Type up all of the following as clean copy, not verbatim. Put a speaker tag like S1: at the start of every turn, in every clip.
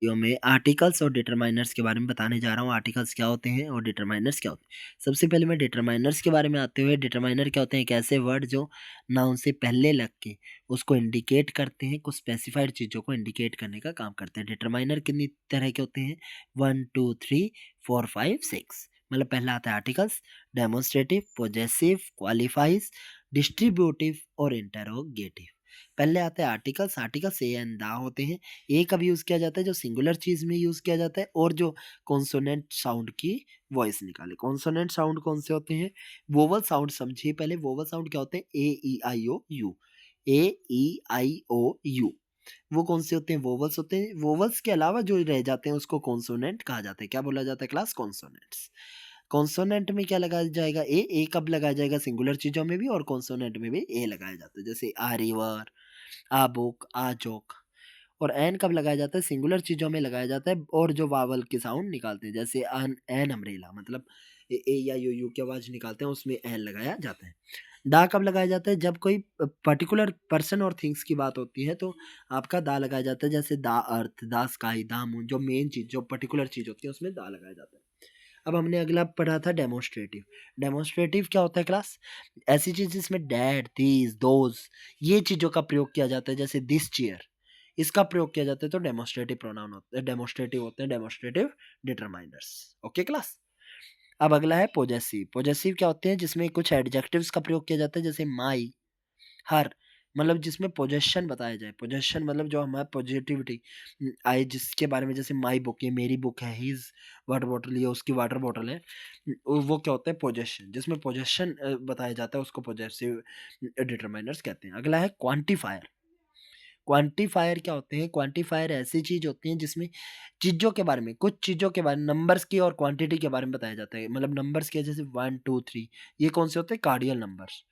S1: Video में articles और determiners के बारे में बताने जा रहा हूँ। आर्टिकल्स क्या होते हैं और डिटरमाइनर्स क्या होते हैं। सबसे पहले मैं डिटरमाइनर्स के बारे में आते हुए, डिटरमाइनर क्या होते हैं? एक ऐसे वर्ड जो नाउन से पहले लग के उसको इंडिकेट करते हैं, कुछ स्पेसिफाइड चीज़ों को इंडिकेट करने का काम करते हैं। डिटरमाइनर कितनी तरह के होते हैं? 1 2 3 4 5 6। मतलब पहला आता है articles, demonstrative, possessive, qualifies, distributive और इंटरोगेटिव। पहले आते हैं आर्टिकल्स। आर्टिकल्स ए एंड दा होते हैं। ए कब यूज़ किया जाता है? जो सिंगुलर चीज़ में यूज़ किया जाता है और जो कॉन्सोनेंट साउंड की वॉइस निकाले। कॉन्सोनेंट साउंड कौन से होते हैं? वोवल साउंड समझिए पहले। वोवल साउंड क्या होते हैं? A E I O U. A E I O U. वो कौन से होते हैं? वोवल्स होते हैं। वोवल्स के अलावा जो रह जाते हैं उसको कॉन्सोनेंट कहा जाता है। क्या बोला जाता है क्लास? कॉन्सोनेंट्स। कॉन्सोनेंट में क्या लगाया जाएगा? ए। ए कब लगाया जाएगा? सिंगुलर चीज़ों में भी और कॉन्सोनेंट में भी ए लगाया जाता है। जैसे आ रिवर, आ बुक, आ जोक। और एन कब लगाया जाता है? सिंगुलर चीज़ों में लगाया जाता है और जो वावल के साउंड निकालते हैं, जैसे अन एन अम्ब्रेला, मतलब ए या यू की आवाज़ निकालते हैं, उसमें एन लगाया जाता है। दा कब लगाया जाता है? जब कोई पर्टिकुलर पर्सन और थिंग्स की बात होती है तो आपका दा लगाया जाता है। जैसे दा अर्थ, दा स्काई, दा मून, जो मेन चीज़, जो पर्टिकुलर चीज़ होती है उसमें दा लगाया जाता है। अब हमने अगला पढ़ा था डेमोन्स्ट्रेटिव। डेमोन्स्ट्रेटिव क्या होता है क्लास? ऐसी चीज़ जिसमें दैट, दीज़, दोज़, ये चीज़ों का प्रयोग किया जाता है। जैसे दिस चेयर, इसका प्रयोग किया जाता है तो डेमोन्स्ट्रेटिव प्रोनाउन होते हैं, डेमोन्स्ट्रेटिव होते हैं, डेमोन्स्ट्रेटिव डिटरमाइनर्स। Okay class? अब अगला है पॉजेसिव। पॉजेसिव क्या होते हैं? जिसमें कुछ एडजेक्टिव्स का प्रयोग किया जाता है, जैसे माई, हर, मतलब जिसमें पोजेशन बताया जाए। पोजेशन मतलब जो हमारा पॉजिटिविटी आए, जिसके बारे में, जैसे माई बुक, ये मेरी बुक है, हीज वाटर बॉटल, ये उसकी वाटर बॉटल है। वो क्या होता है? पोजेशन। जिसमें पोजेशन बताया जाता है उसको पॉजेसिव डिटरमाइनर्स कहते हैं। अगला है क्वांटिफायर। क्वांटिफायर क्या होते हैं? क्वांटिफायर ऐसी चीज होती हैं जिसमें चीज़ों के बारे में, कुछ चीज़ों के बारे में, नंबर्स की और क्वांटिटी के बारे में बताया जाता है। मतलब नंबर्स के, जैसे 1 2 3, ये कौन से होते हैं? कार्डियल नंबर्स।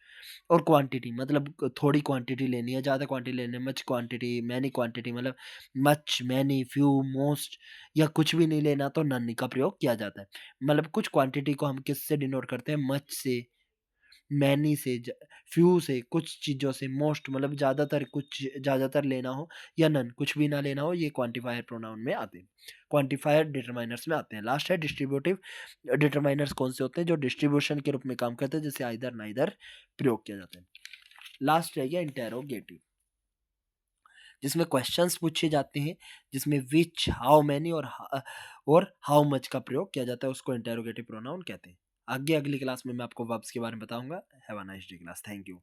S1: और क्वांटिटी मतलब थोड़ी क्वांटिटी लेनी है, ज़्यादा क्वांटिटी लेनी है, मच क्वांटिटी, मैनी क्वांटिटी, मतलब मच, मैनी, फ्यू, मोस्ट, या कुछ भी नहीं लेना तो नन का प्रयोग किया जाता है। मतलब कुछ क्वांटिटी को हम किससे डिनोट करते हैं? मच से, मैनी से, फ्यू से, कुछ चीज़ों से, मोस्ट मतलब ज़्यादातर, कुछ ज़्यादातर लेना हो, या नन कुछ भी ना लेना हो, ये क्वांटिफायर प्रोनाउन में आते हैं। क्वांटिफायर डिटरमाइनर्स में आते हैं। लास्ट है डिस्ट्रीब्यूटिव डिटरमाइनर्स। कौन से होते हैं? जो डिस्ट्रीब्यूशन के रूप में काम करते हैं, जैसे आइदर, नाइदर प्रयोग किया जाता है। लास्ट रह गया इंटेरोगेटिव, जिसमें क्वेश्चंस पूछे जाते हैं, जिसमें विच, हाउ मैनी और हाउ मच का प्रयोग किया जाता है, उसको इंटेरोगेटिव प्रोनाउन कहते हैं। आगे अगली क्लास में मैं आपको वर्ब्स के बारे में बताऊंगा। Have a nice day class. Thank you.